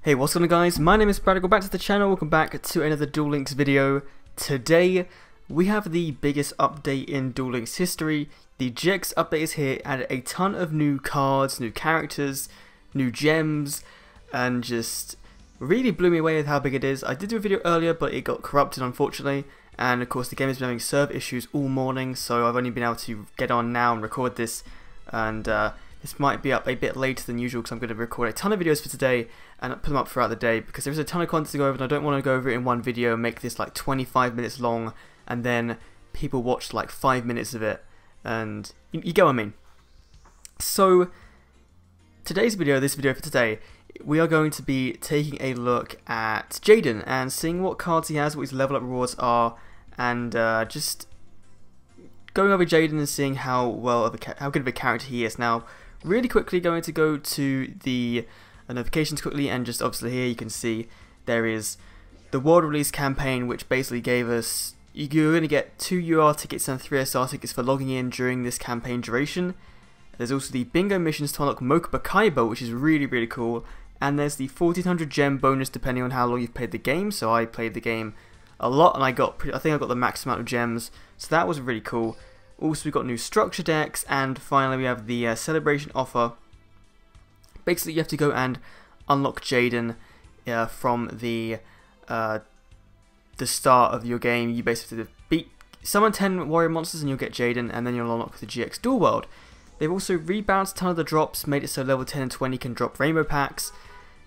Hey, what's going on guys? My name is Brad, welcome back to the channel, welcome back to another Duel Links video. Today, we have the biggest update in Duel Links history. The GX update is here, added a ton of new cards, new characters, new gems, and just really blew me away with how big it is. I did do a video earlier, but it got corrupted unfortunately, and of course the game has been having server issues all morning, so I've only been able to get on now and record this, and this might be up a bit later than usual because I'm going to record a ton of videos for today and put them up throughout the day because there's a ton of content to go over and I don't want to go over it in one video and make this like 25 minutes long and then people watch like 5 minutes of it, and you get what I mean. So today's video, this video for today, we are going to be taking a look at Jaden and seeing what cards he has, what his level up rewards are, and just going over Jaden and seeing how good of a character he is. Now, really quickly going to go to the notifications quickly, and just obviously here you can see there is the world release campaign, which basically gave us, you're going to get 2 UR tickets and 3 SR tickets for logging in during this campaign duration. There's also the bingo missions to unlock Mokuba Kaiba, which is really cool, and there's the 1400 gem bonus depending on how long you've played the game. So I played the game a lot and I think I got the max amount of gems, so that was really cool. Also, we've got new structure decks, and finally we have the celebration offer. Basically, you have to go and unlock Jaden from the start of your game. You basically have to summon 10 warrior monsters and you'll get Jaden, and then you'll unlock the GX Duel World. They've also rebalanced a ton of the drops, made it so level 10 and 20 can drop rainbow packs,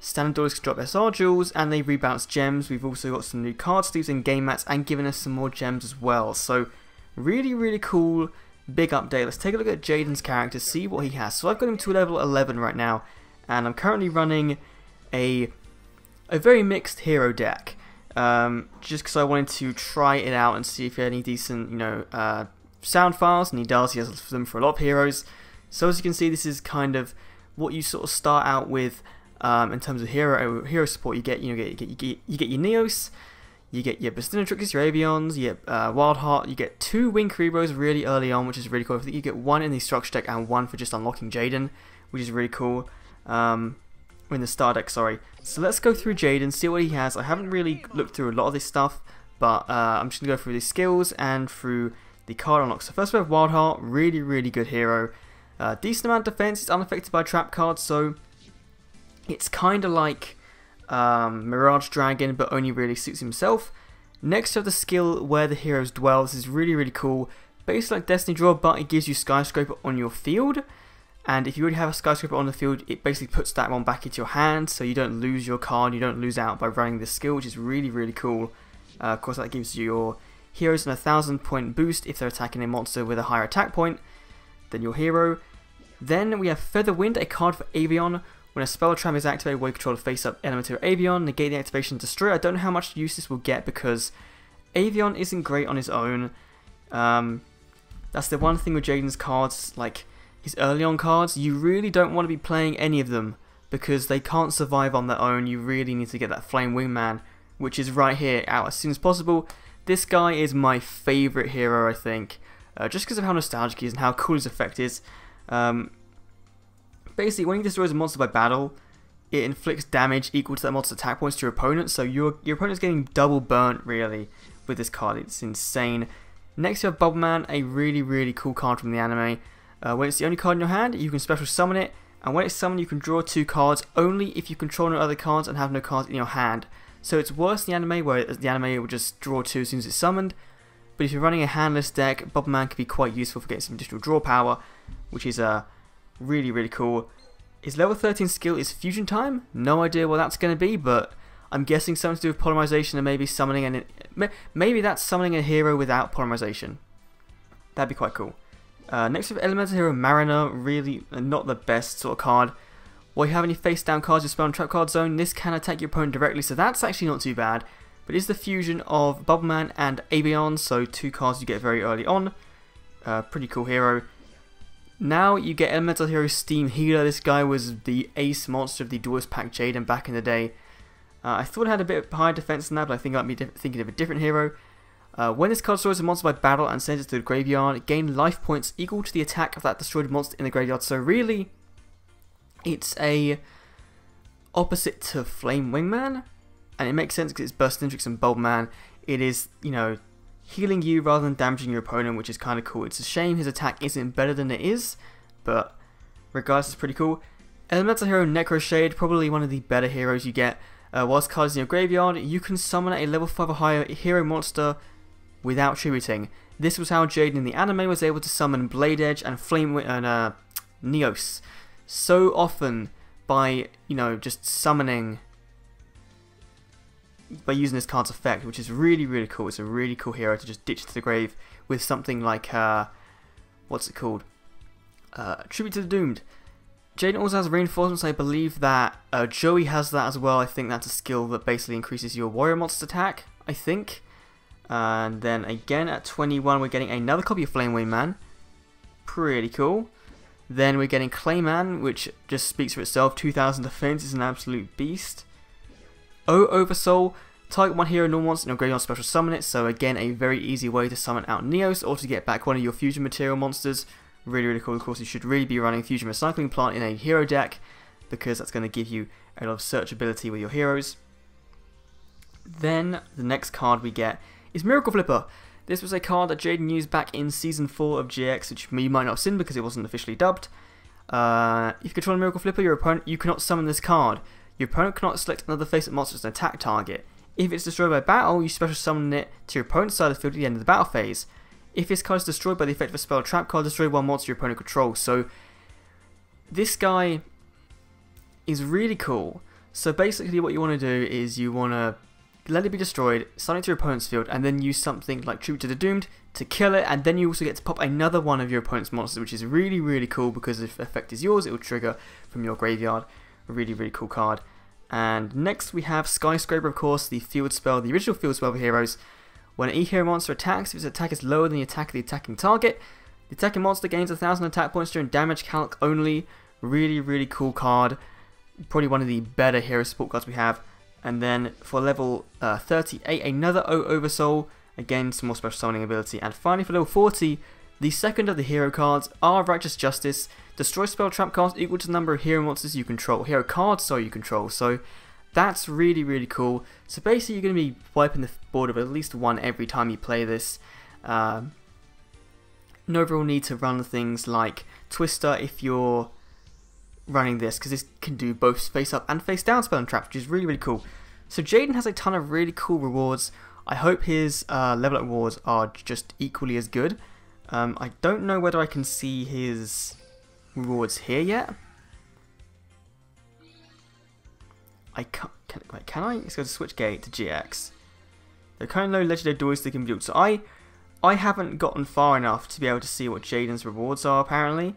standard duelists can drop SR jewels, and they've rebalanced gems. We've also got some new card sleeves and game mats, and given us some more gems as well. So really cool, big update. Let's take a look at Jaden's character, see what he has. So I've got him to level 11 right now, and I'm currently running a very mixed hero deck, just because I wanted to try it out and see if he had any decent, sound files, and he does. He has them for a lot of heroes. So as you can see, this is kind of what you sort of start out with in terms of hero support. You get your Neos, you get your Bastinatrixes, your Avions, you get Wildheart, you get 2 Wing Cerebros really early on, which is really cool. I think you get 1 in the structure deck and 1 for just unlocking Jaden, which is really cool. In the star deck, sorry. So let's go through Jaden, see what he has. I haven't really looked through a lot of this stuff, but I'm just going to go through the skills and through the card unlocks. So first we have Wildheart, really good hero. Decent amount of defense, it's unaffected by trap cards, so it's kind of like Mirage Dragon, but only really suits himself. Next we have the skill Where the Heroes Dwell. This is really cool. Basically like Destiny Draw, but it gives you Skyscraper on your field. And if you already have a Skyscraper on the field, it basically puts that one back into your hand, so you don't lose your card, you don't lose out by running this skill, which is really cool. Of course, that gives your heroes an 1000 point boost if they're attacking a monster with a higher attack point than your hero. Then we have Feather Wind, a card for Avion. When a spell trap is activated while you control a face-up element of Avion, negate the activation and destroy. I don't know how much use this will get because Avion isn't great on his own. That's the one thing with Jaden's cards, like his early on cards, you really don't want to be playing any of them because they can't survive on their own. You really need to get that Flame Wingman, which is right here, out as soon as possible. This guy is my favourite hero, I think, just because of how nostalgic he is and how cool his effect is. Basically, when he destroys a monster by battle, it inflicts damage equal to that monster's attack points to your opponent, so your opponent's getting double burnt, really, with this card. It's insane. Next, you have Bubbleman, a really cool card from the anime. When it's the only card in your hand, you can special summon it, and when it's summoned, you can draw 2 cards, only if you control no other cards and have no cards in your hand. So it's worse than the anime, where the anime will just draw 2 as soon as it's summoned. But if you're running a handless deck, Bubbleman can be quite useful for getting some additional draw power, which is really cool. His level 13 skill is Fusion Time. No idea what that's going to be, but I'm guessing something to do with polymerization and maybe summoning maybe that's summoning a hero without polymerization. That'd be quite cool. Next we have Elemental Hero Mariner, really not the best sort of card. While you have any face down cards you spell on trap card zone, this can attack your opponent directly, so that's actually not too bad. But it's the fusion of Bubbleman and Avion, so 2 cards you get very early on. Pretty cool hero. Now you get Elemental Hero Steam Healer. This guy was the ace monster of the Duelist Pack Jaden back in the day. I thought it had a bit higher defense than that, but I think I might be thinking of a different hero. When this card destroys a monster by battle and sends it to the graveyard, gain life points equal to the attack of that destroyed monster in the graveyard. So really, it's a opposite to Flame Wingman, and it makes sense because it's Burst Nintrix and Bulb Man. It is, you know, healing you rather than damaging your opponent, which is kind of cool. It's a shame his attack isn't better than it is, but regardless, it's pretty cool. Elemental Hero Necro Shade, probably one of the better heroes you get. Whilst card is in your graveyard, you can summon a level 5 or higher hero monster without tributing. This was how Jaden in the anime was able to summon Blade Edge and Flame and Neos so often by, you know, just summoning by using this card's effect, which is really, really cool. It's a really cool hero to just ditch to the grave with something like what's it called? Tribute to the Doomed. Jaden also has reinforcements. I believe that Joey has that as well. I think that's a skill that basically increases your warrior monster's attack, I think. And then again at 21 we're getting another copy of Flame Wingman. Pretty cool. Then we're getting Clayman, which just speaks for itself. 2000 defense, is an absolute beast. Oversoul, target one hero normal monster in your graveyard, special summon it. So again, a very easy way to summon out Neos or to get back one of your fusion material monsters. Really, really cool. Of course, you should really be running Fusion Recycling Plant in a hero deck because that's going to give you a lot of searchability with your heroes. Then the next card we get is Miracle Flipper. This was a card that Jaden used back in Season 4 of GX, which you might not have seen because it wasn't officially dubbed. If you control a Miracle Flipper, your opponent, you cannot summon this card. Your opponent cannot select another face-up monster as an attack target. If it's destroyed by battle, you special summon it to your opponent's side of the field at the end of the battle phase. If this card is destroyed by the effect of a spell or trap card, destroy one monster your opponent controls. So this guy is really cool. So basically what you want to do is you want to let it be destroyed, summon it to your opponent's field, and then use something like Tribute to the Doomed to kill it, and then you also get to pop another one of your opponent's monsters, which is really, really cool because if the effect is yours, it will trigger from your graveyard. A really, really cool card. And next we have Skyscraper, of course, the field spell, the original field spell for heroes. When an E-hero monster attacks, if its attack is lower than the attack of the attacking target, the attacking monster gains 1000 attack points during damage calc only. Really, really cool card. Probably one of the better hero support cards we have. And then for level 38, another Oversoul. Again, some more special summoning ability. And finally for level 40, the second of the hero cards are Righteous Justice. Destroy spell trap cards equal to the number of hero monsters you control. Hero cards, you control. So that's really, really cool. So basically you're going to be wiping the board of at least one every time you play this. No real need to run things like Twister if you're running this, because this can do both face up and face down spell and trap, which is really, really cool. So Jaden has a ton of really cool rewards. I hope his level up rewards are just equally as good. I don't know whether I can see his rewards here yet. I can't. Can I? Let's go to Switchgate to GX. There are kind of no legendary duels that can be built. So I haven't gotten far enough to be able to see what Jaden's rewards are apparently.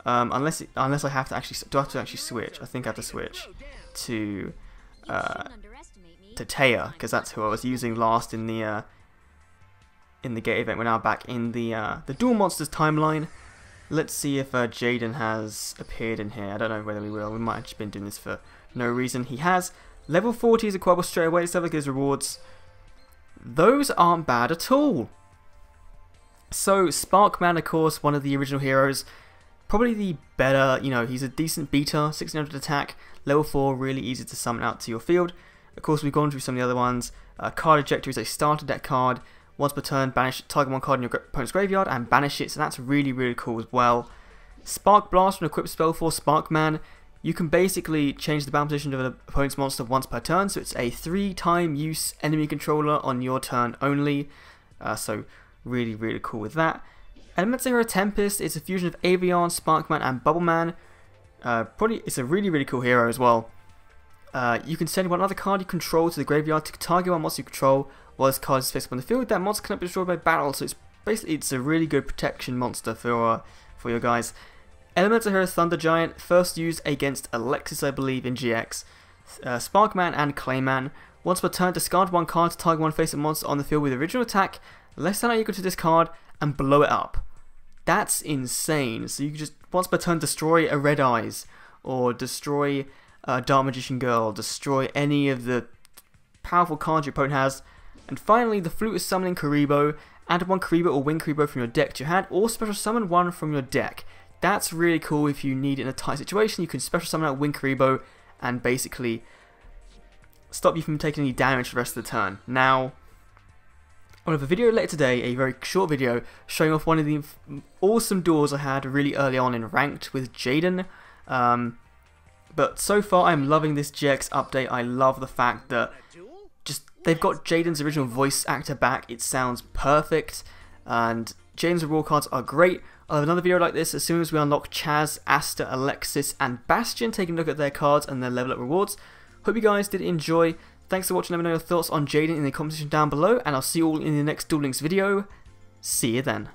Unless I have to actually. Do I have to actually switch? I think I have to switch to Taya, because that's who I was using last in the gate event. We're now back in the Duel Monsters timeline. Let's see if Jaden has appeared in here. I don't know whether we will. We might have just been doing this for no reason. He has. Level 40 is acquirable straight away. Let's have a look at his rewards. Those aren't bad at all. So Sparkman, of course, one of the original heroes. Probably the better, you know, he's a decent beta, 1600 attack, level 4, really easy to summon out to your field. Of course, we've gone through some of the other ones. Card Ejector is a starter deck card. Once per turn, banish target one card in your opponent's graveyard and banish it, so that's really, really cool as well. Spark Blast, an equipped spell for Sparkman. You can basically change the battle position of an opponent's monster once per turn, so it's a 3-time use enemy controller on your turn only. So really, really cool with that. Elemental Hero Tempest is a fusion of Avian, Sparkman and Bubbleman. It's a really, really cool hero as well. You can send one other card you control to the graveyard to target one monster you control while this card is faced on the field. That monster cannot be destroyed by battle, so it's a really good protection monster for your guys. Elemental Hero Thunder Giant, first used against Alexis, I believe, in GX. Sparkman and Clayman. Once per turn, discard one card to target one face-up monster on the field with original attack, less than or equal to this card, and blow it up. That's insane. So you can just, once per turn, destroy a Red Eyes, or destroy Dark Magician Girl, destroy any of the powerful cards your opponent has. And finally, the Flute is summoning Kuribo. Add one Kuribo or Wing Kuribo from your deck to your hand, or special summon one from your deck. That's really cool if you need it in a tight situation. You can special summon out Wing Kuribo and basically stop you from taking any damage for the rest of the turn. Now, I'll have a video later today, a very short video, showing off one of the awesome duels I had really early on in Ranked with Jaden. But so far I'm loving this GX update. I love the fact that they've got Jaden's original voice actor back. It sounds perfect, and Jaden's reward cards are great. I'll have another video like this as soon as we unlock Chaz, Asta, Alexis and Bastion, taking a look at their cards and their level up rewards. Hope you guys did enjoy. Thanks for watching. Let me know your thoughts on Jaden in the comment section down below, and I'll see you all in the next Duel Links video. See you then.